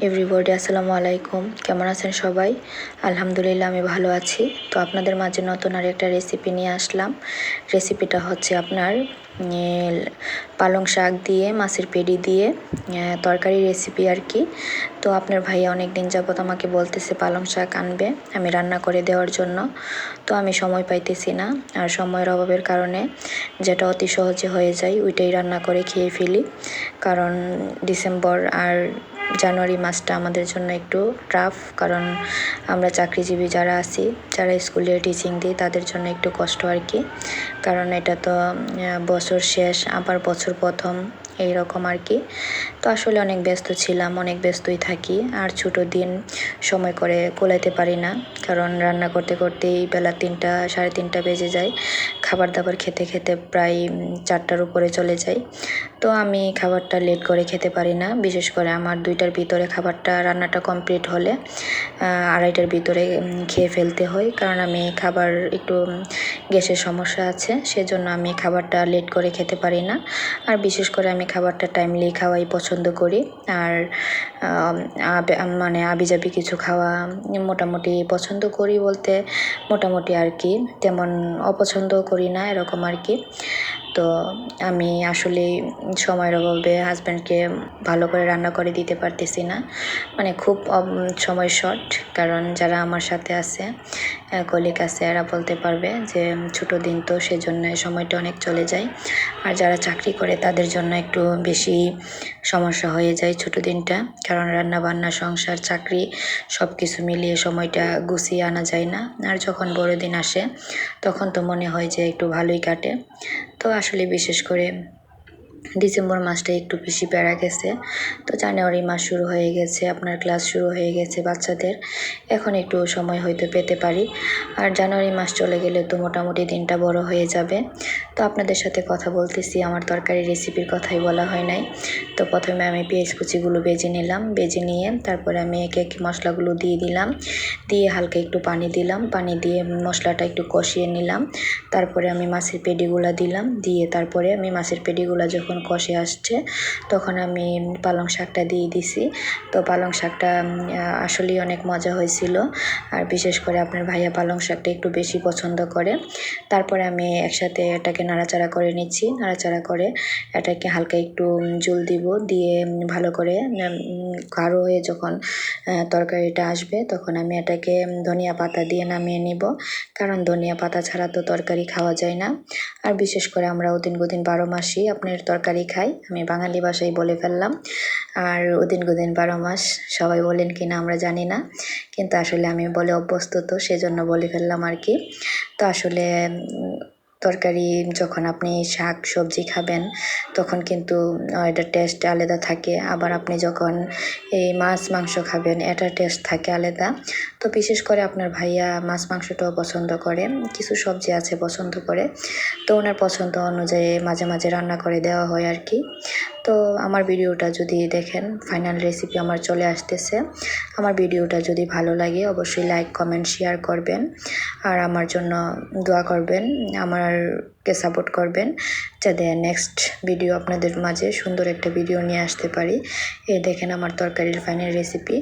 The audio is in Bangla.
এভরিবডি আসসালামু আলাইকুম। কেমন আছেন সবাই? আলহামদুলিল্লাহ আমি ভালো আছি। তো আপনাদের মাঝে নতুন আর একটা রেসিপি নিয়ে আসলাম। রেসিপিটা হচ্ছে আপনার পালং শাক দিয়ে মাছের পেডি দিয়ে তরকারি রেসিপি আর কি। তো আপনার ভাইয়া অনেক দিন যাবত আমাকে বলতেছে পালং শাক আনবে আমি রান্না করে দেওয়ার জন্য। তো আমি সময় পাইতেছি না, আর সময়ের অভাবের কারণে যেটা অতি সহজে হয়ে যায় ওইটাই রান্না করে খেয়ে ফেলি। কারণ ডিসেম্বর আর জানুয়ারি মাসটা আমাদের জন্য একটু টাফ, কারণ আমরা চাকরিজীবী যারা আছি, যারা স্কুলে টিচিং দিই তাদের জন্য একটু কষ্ট আর কি। কারণ এটা তো বছর শেষ আবার বছর প্রথম এইরকম আর কি। তো আসলে অনেক ব্যস্ত ছিলাম, অনেক ব্যস্তই থাকি, আর ছোটো দিন সময় করে কোলাইতে পারি না, কারণ রান্না করতে করতেই বেলা 3টা 3:30 বেজে যায়। খাবার দাবার খেতে খেতে প্রায় 4টার উপরে চলে যায়। তো আমি খাবারটা লেট করে খেতে পারি না, বিশেষ করে আমার 2টার ভিতরে খাবারটা রান্নাটা কমপ্লিট হলে 2:30টার ভিতরে খেয়ে ফেলতে হয়, কারণ আমি খাবার একটু গ্যাসের সমস্যা আছে, সেজন্য আমি খাবারটা লেট করে খেতে পারি না। আর বিশেষ করে আমি খাবারটা টাইমলি খাওয়াই পছন্দ করি। আর মানে আবিজাবি কিছু খাওয়া মোটামুটি পছন্দ করি বলতে মোটামুটি আর কি, তেমন অপছন্দও করি না এরকম আর কি। তো আমি আসলে সময়ের অভাবে হাজব্যান্ডকে ভালো করে রান্না করে দিতে পারতেছি না, মানে খুব সময় শর্ট। কারণ যারা আমার সাথে আছে, কলিগ আছে, এরা বলতে পারবে যে ছোটো দিন তো সেজন্য সময়টা অনেক চলে যায়। আর যারা চাকরি করে তাদের জন্য একটু বেশি সমস্যা হয়ে যায় ছোটো দিনটা, কারণ রান্না বান্না সংসার চাকরি সব কিছু মিলিয়ে সময়টা গুছিয়ে আনা যায় না। আর যখন বড়দিন আসে তখন তো মনে হয় যে একটু ভালোই কাটে। তো আসলে বিশেষ করে ডিসেম্বর মাসটা একটু বেশি প্যারা গেছে। তো জানুয়ারি মাস শুরু হয়ে গেছে, আপনার ক্লাস শুরু হয়ে গেছে বাচ্চাদের, এখন একটু সময় হয়তো পেতে পারি। আর জানুয়ারি মাস চলে গেলে তো মোটামুটি দিনটা বড় হয়ে যাবে। তো আপনাদের সাথে কথা বলতেছি, আমার তরকারি রেসিপির কথাই বলা হয় নাই। তো প্রথমে আমি পেঁয়াজ কুচিগুলো বেজে নিলাম, বেজে নিয়ে তারপরে আমি একে একে মশলাগুলো দিয়ে দিলাম, দিয়ে হালকা একটু পানি দিলাম, পানি দিয়ে মশলাটা একটু কষিয়ে নিলাম। তারপরে আমি মাছের পেডিগুলো দিলাম, দিয়ে তারপরে আমি মাছের পেডিগুলো যখন কষে আসছে তখন আমি পালং শাকটা দিয়ে দিছি। তো পালং শাকটা আসলেই অনেক মজা হয়েছিল, আর বিশেষ করে আপনার ভাইয়া পালং শাকটা একটু বেশি পছন্দ করে। তারপরে আমি একসাথে এটাকে নাড়াচাড়া করে নিচ্ছি, নাড়াচাড়া করে এটাকে হালকা একটু জল দিব, দিয়ে ভালো করে গাঢ় হয়ে যখন তরকারিটা আসবে তখন আমি এটাকে ধনিয়া পাতা দিয়ে নামিয়ে নিব, কারণ ধনিয়া পাতা ছাড়া তো তরকারি খাওয়া যায় না। আর বিশেষ করে আমরা ওদিন গুদিন 12 মাসই আপনার তরকারি খাই, আমি বাঙালি ভাষায় বলে ফেললাম। আর ওদিন গুদিন 12 মাস সবাই বলেন কি না আমরা জানি না, কিন্তু আসলে আমি বলে অভ্যস্ত, তো সেজন্য বলে ফেললাম আর কি। তো আসলে তরকারি যখন আপনি শাক সবজি খাবেন তখন কিন্তু এটার টেস্ট আলাদা থাকে, আবার আপনি যখন এই মাছ মাংস খাবেন এটার টেস্ট থাকে আলাদা। তো বিশেষ করে আপনার ভাইয়া মাছ মাংসটাও পছন্দ করে, কিছু সবজি আছে পছন্দ করে, তো ওনার পছন্দ অনুযায়ী মাঝে মাঝে রান্না করে দেওয়া হয় আর কি। তো আমার ভিডিওটা যদি দেখেন, ফাইনাল রেসিপি আমার চলে আসতেছে। আমার ভিডিওটা যদি ভালো লাগে অবশ্যই লাইক কমেন্ট শেয়ার করবেন, আর আমার জন্য দোয়া করবেন, আমারকে সাপোর্ট করবেন, যাতে নেক্সট ভিডিও আপনাদের মাঝে সুন্দর একটা ভিডিও নিয়ে আসতে পারি। এই দেখেন আমার তরকারির ফাইনাল রেসিপি।